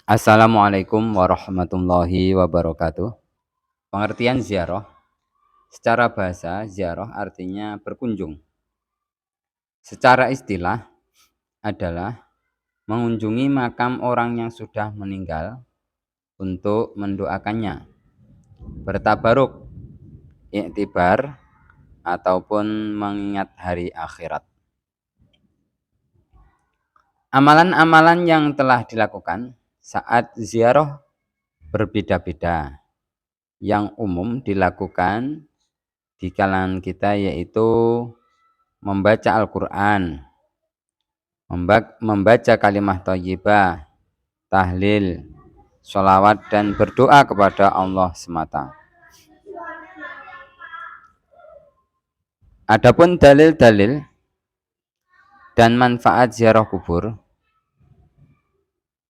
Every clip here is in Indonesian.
Assalamualaikum warahmatullahi wabarakatuh. Pengertian ziarah. Secara bahasa, ziarah artinya berkunjung. Secara istilah adalah mengunjungi makam orang yang sudah meninggal untuk mendoakannya, bertabaruk, iktibar, ataupun mengingat hari akhirat. Amalan-amalan yang telah dilakukan saat ziarah berbeda-beda. Yang umum dilakukan di kalangan kita yaitu membaca Al-Quran, membaca kalimah thayyibah, tahlil, sholawat, dan berdoa kepada Allah semata. Adapun dalil-dalil dan manfaat ziarah kubur,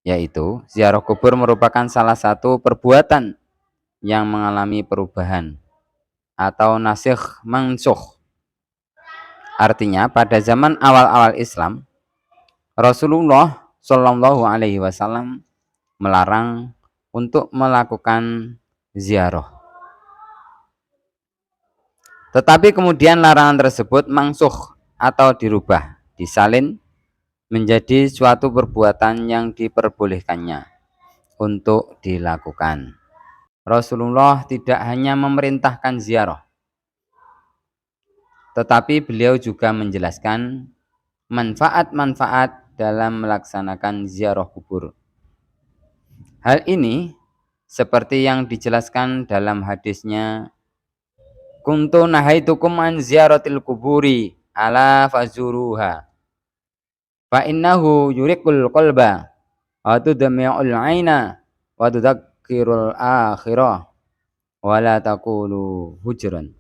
yaitu ziarah kubur merupakan salah satu perbuatan yang mengalami perubahan atau nasikh mansukh. Artinya pada zaman awal-awal Islam, Rasulullah Shallallahu Alaihi Wasallam melarang untuk melakukan ziarah. Tetapi kemudian larangan tersebut mansukh atau dirubah, disalin menjadi suatu perbuatan yang diperbolehkannya untuk dilakukan. Rasulullah tidak hanya memerintahkan ziarah, tetapi beliau juga menjelaskan manfaat-manfaat dalam melaksanakan ziarah kubur. Hal ini seperti yang dijelaskan dalam hadisnya, kuntu nahaitukum an ziyaratil kuburi ala fazuruha fa innahu yuriqul qalba wa tudmi'ul aina wa tudzakkirul akhirah wa la taqulu hujran.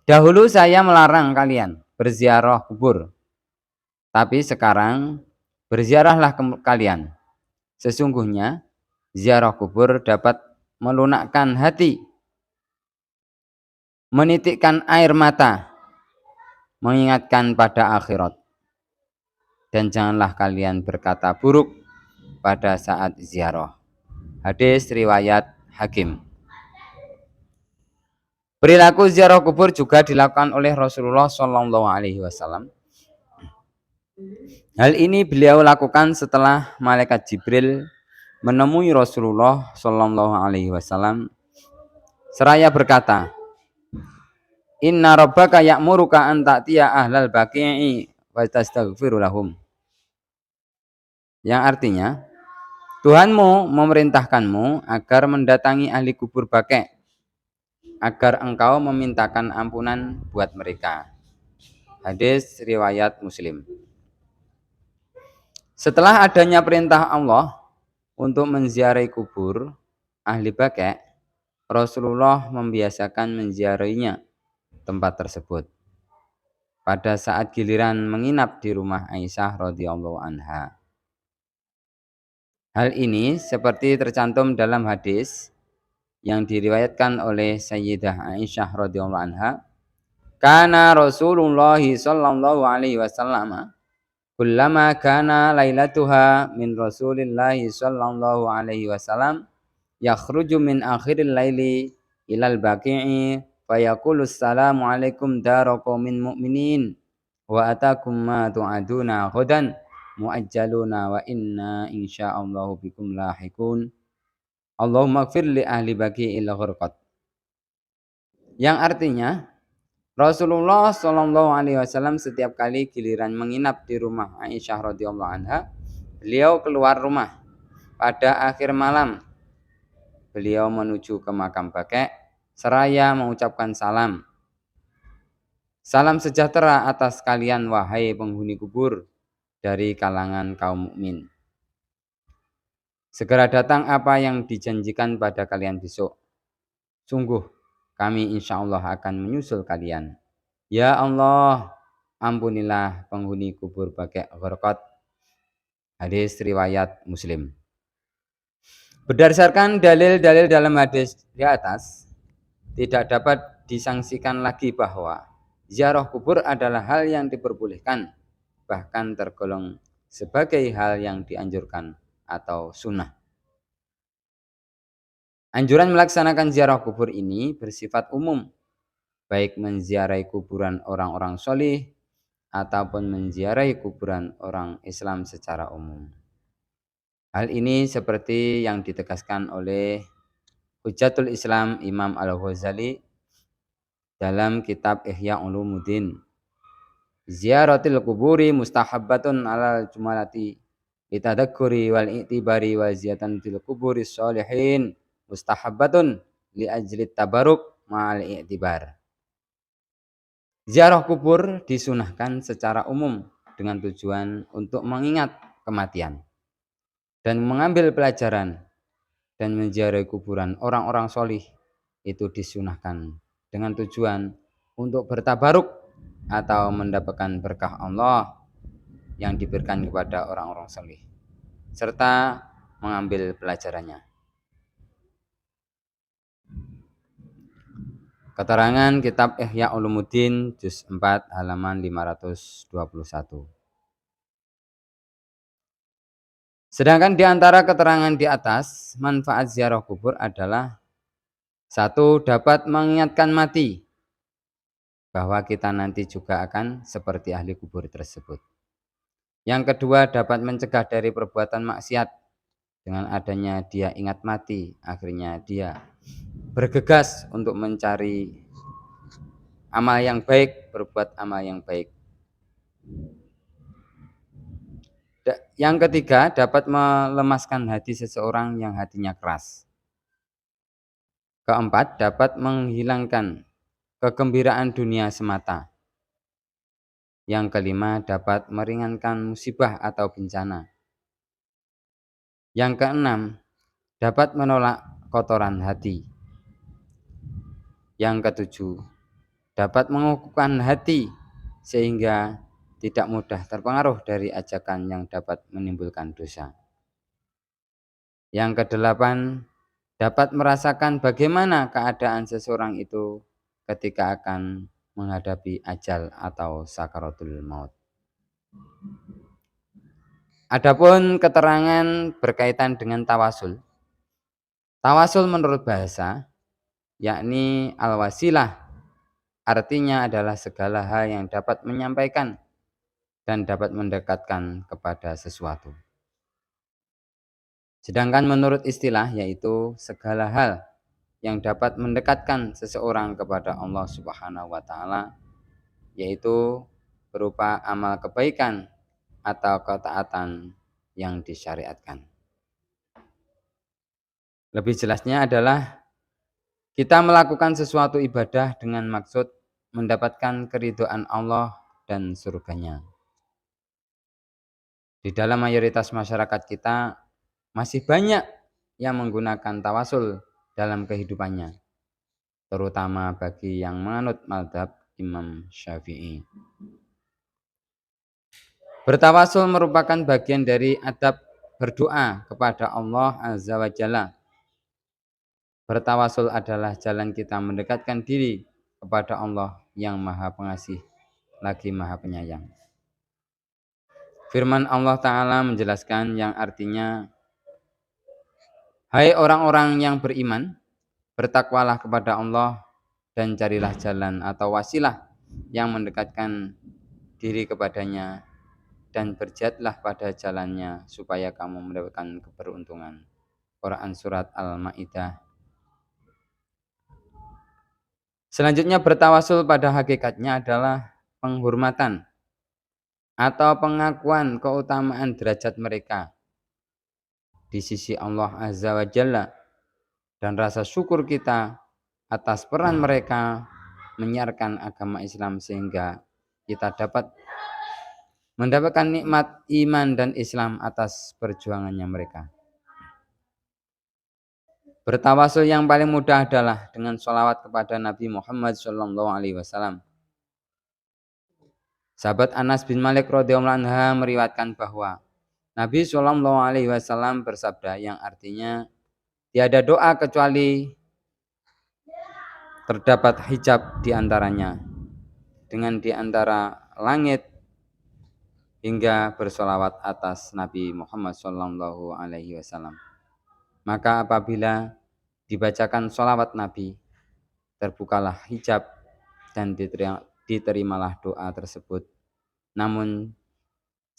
Dahulu saya melarang kalian berziarah kubur, tapi sekarang berziarahlah kalian. Sesungguhnya ziarah kubur dapat melunakkan hati, menitikkan air mata, mengingatkan pada akhirat. Dan janganlah kalian berkata buruk pada saat ziarah. Hadis riwayat Hakim. Perilaku ziarah kubur juga dilakukan oleh Rasulullah Shallallahu Alaihi Wasallam. Hal ini beliau lakukan setelah malaikat Jibril menemui Rasulullah Shallallahu Alaihi Wasallam seraya berkata, Inna rabbaka ya'muruka an ta'tiya ahlal baqi'i wa tastaghfiru lahum. Yang artinya, Tuhanmu memerintahkanmu agar mendatangi ahli kubur Baqi' agar engkau memintakan ampunan buat mereka. Hadis riwayat Muslim. Setelah adanya perintah Allah untuk menziarahi kubur ahli Baqi', Rasulullah membiasakan menziarahinya tempat tersebut pada saat giliran menginap di rumah Aisyah radhiyallahu anha. Hal ini seperti tercantum dalam hadis yang diriwayatkan oleh Sayyidah Aisyah radhiyallahu anha, kana Rasulullah sallallahu alaihi wasallam kullama kana lailatuha min Rasulillah sallallahu alaihi wasallam yakhruju min akhiril laili ilal baqi'i fayaqulu assalamu alaikum dara qaumin mu'minin wa atakum ma tu'aduna ghadan muajjaluna wa inna insyaallahu bikum lahikun Allahumma gfir li ahli baqi'il ghurqat. Yang artinya Rasulullah Shallallahu Alaihi Wasallam setiap kali giliran menginap di rumah Aisyah radhiyallahu anha, beliau keluar rumah pada akhir malam. Beliau menuju ke makam Baqi' seraya mengucapkan salam. Salam sejahtera atas kalian wahai penghuni kubur dari kalangan kaum mukmin. Segera datang apa yang dijanjikan pada kalian besok. Sungguh kami insya Allah akan menyusul kalian. Ya Allah, ampunilah penghuni kubur Baqi' Gharqad. Hadis riwayat Muslim. Berdasarkan dalil-dalil dalam hadis di atas, tidak dapat disangsikan lagi bahwa ziarah kubur adalah hal yang diperbolehkan, bahkan tergolong sebagai hal yang dianjurkan atau sunnah. Anjuran melaksanakan ziarah kubur ini bersifat umum, baik menziarahi kuburan orang-orang solih ataupun menziarahi kuburan orang Islam secara umum. Hal ini seperti yang ditegaskan oleh Hujjatul Islam Imam Al-Ghazali dalam kitab Ihya Ulumuddin. Ziyaratil kuburi mustahabbatun alal jumalati litadakkuri wal i'tibari wa ziyaratil kuburi sholihin mustahabbatun li ajli tabaruk ma'al i'tibar. Ziarah kubur disunahkan secara umum dengan tujuan untuk mengingat kematian dan mengambil pelajaran, dan menziarahi kuburan orang-orang solih itu disunahkan dengan tujuan untuk bertabaruk atau mendapatkan berkah Allah yang diberikan kepada orang-orang solih serta mengambil pelajarannya. Keterangan kitab Ihya Ulumuddin juz 4 halaman 521. Sedangkan di antara keterangan di atas, manfaat ziarah kubur adalah: 1. Dapat mengingatkan mati bahwa kita nanti juga akan seperti ahli kubur tersebut. Yang kedua, dapat mencegah dari perbuatan maksiat. Dengan adanya dia ingat mati, akhirnya dia bergegas untuk mencari amal yang baik, berbuat amal yang baik. Yang ketiga, dapat melemaskan hati seseorang yang hatinya keras. Keempat, dapat menghilangkan kegembiraan dunia semata. Yang kelima, dapat meringankan musibah atau bencana. Yang keenam, dapat menolak kotoran hati. Yang ketujuh, dapat mengukuhkan hati sehingga tidak mudah terpengaruh dari ajakan yang dapat menimbulkan dosa. Yang kedelapan, dapat merasakan bagaimana keadaan seseorang itu ketika akan menghadapi ajal atau sakaratul maut. Adapun keterangan berkaitan dengan tawasul. Tawasul menurut bahasa yakni al-wasilah, artinya adalah segala hal yang dapat menyampaikan dan dapat mendekatkan kepada sesuatu. Sedangkan menurut istilah yaitu segala hal yang dapat mendekatkan seseorang kepada Allah Subhanahu wa taala, yaitu berupa amal kebaikan atau ketaatan yang disyariatkan. Lebih jelasnya adalah kita melakukan sesuatu ibadah dengan maksud mendapatkan keridhaan Allah dan surganya. Di dalam mayoritas masyarakat kita masih banyak yang menggunakan tawasul dalam kehidupannya, terutama bagi yang menganut mazhab Imam Syafi'i. Bertawasul merupakan bagian dari adab berdoa kepada Allah Azza wa Jalla. Bertawasul adalah jalan kita mendekatkan diri kepada Allah yang Maha Pengasih lagi Maha Penyayang. Firman Allah Ta'ala menjelaskan yang artinya, hai orang-orang yang beriman, bertakwalah kepada Allah dan carilah jalan atau wasilah yang mendekatkan diri kepadanya, dan berjihadlah pada jalannya supaya kamu mendapatkan keberuntungan. Quran Surat Al-Ma'idah. Selanjutnya, bertawasul pada hakikatnya adalah penghormatan atau pengakuan keutamaan derajat mereka di sisi Allah Azza wa Jalla, dan rasa syukur kita atas peran mereka menyiarkan agama Islam sehingga kita dapat mendapatkan nikmat iman dan Islam atas perjuangannya mereka. Bertawasul yang paling mudah adalah dengan sholawat kepada Nabi Muhammad SAW. Sahabat Anas bin Malik radhiyallahu anhu meriwayatkan bahwa Nabi SAW bersabda yang artinya, tiada doa kecuali terdapat hijab di antaranya, dengan di antara langit hingga bersolawat atas Nabi Muhammad Sallallahu Alaihi Wasallam. Maka apabila dibacakan solawat Nabi, terbukalah hijab dan diterimalah doa tersebut. Namun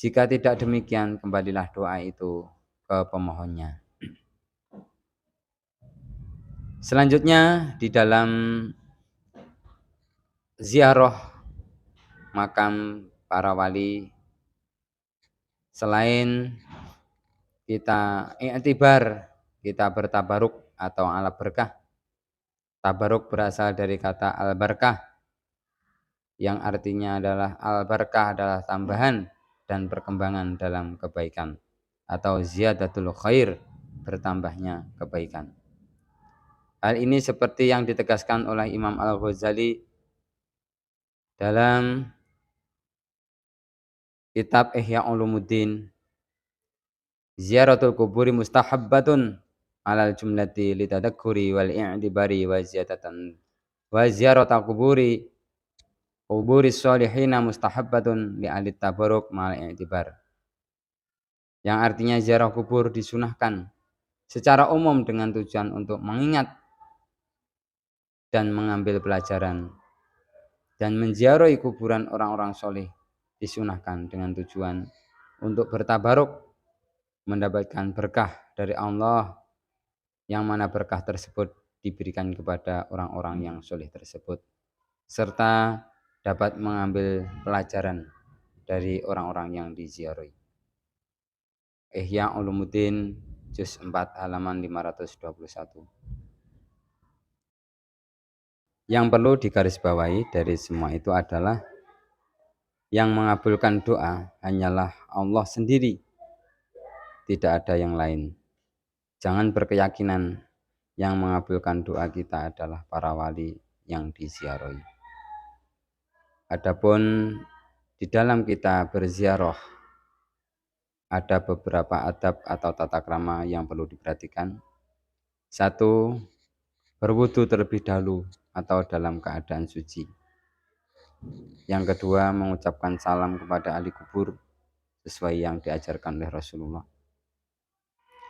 jika tidak demikian, kembalilah doa itu ke pemohonnya. Selanjutnya di dalam ziarah makam para wali, selain kita i'tibar, kita bertabaruk atau ala berkah. Tabaruk berasal dari kata al-barakah yang artinya adalah al-barakah adalah tambahan dan perkembangan dalam kebaikan atau ziyadatul khair, bertambahnya kebaikan. Hal ini seperti yang ditegaskan oleh Imam Al-Ghazali dalam kitab Ihya Ulumuddin, ziyaratul kuburi mustahabbatun alal jumlati litadakkuri wal i'tibari wa ziyadatan wa ziyaratul kuburi sholihina mustahabbatun li ahli tabaruk ma'al i'tibar. Yang artinya ziarah kubur disunahkan secara umum dengan tujuan untuk mengingat dan mengambil pelajaran, dan menziarahi kuburan orang-orang soleh disunahkan dengan tujuan untuk bertabaruk, mendapatkan berkah dari Allah, yang mana berkah tersebut diberikan kepada orang-orang yang soleh tersebut, serta dapat mengambil pelajaran dari orang-orang yang diziarahi. Ihya Ulumuddin juz 4 halaman 521. Yang perlu digarisbawahi dari semua itu adalah yang mengabulkan doa hanyalah Allah sendiri, tidak ada yang lain. Jangan berkeyakinan yang mengabulkan doa kita adalah para wali yang diziarahi. Adapun di dalam kita berziarah ada beberapa adab atau tata krama yang perlu diperhatikan. 1. Berwudu terlebih dahulu atau dalam keadaan suci. Yang kedua, mengucapkan salam kepada ahli kubur sesuai yang diajarkan oleh Rasulullah.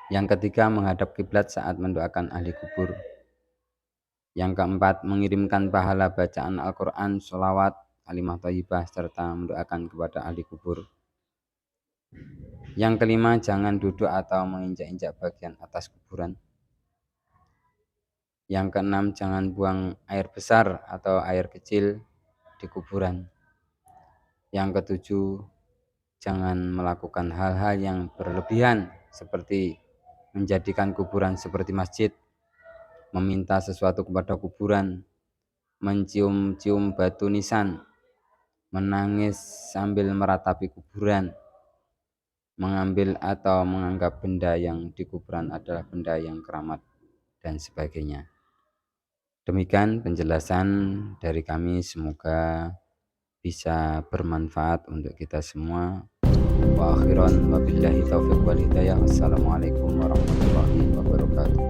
Yang ketiga, menghadap kiblat saat mendoakan ahli kubur. Yang keempat, mengirimkan pahala bacaan Al-Quran, sholawat, kalimah thayyibah, serta mendoakan kepada ahli kubur. Yang kelima, jangan duduk atau menginjak-injak bagian atas kuburan. Yang keenam, jangan buang air besar atau air kecil di kuburan. Yang ketujuh, jangan melakukan hal-hal yang berlebihan seperti menjadikan kuburan seperti masjid, meminta sesuatu kepada kuburan, mencium-cium batu nisan, menangis sambil meratapi kuburan, mengambil atau menganggap benda yang di kuburan adalah benda yang keramat, dan sebagainya. Demikian penjelasan dari kami, semoga bisa bermanfaat untuk kita semua. Wa akhiran wabillahi taufiq wal hidayah. Wassalamualaikum warahmatullahi wabarakatuh.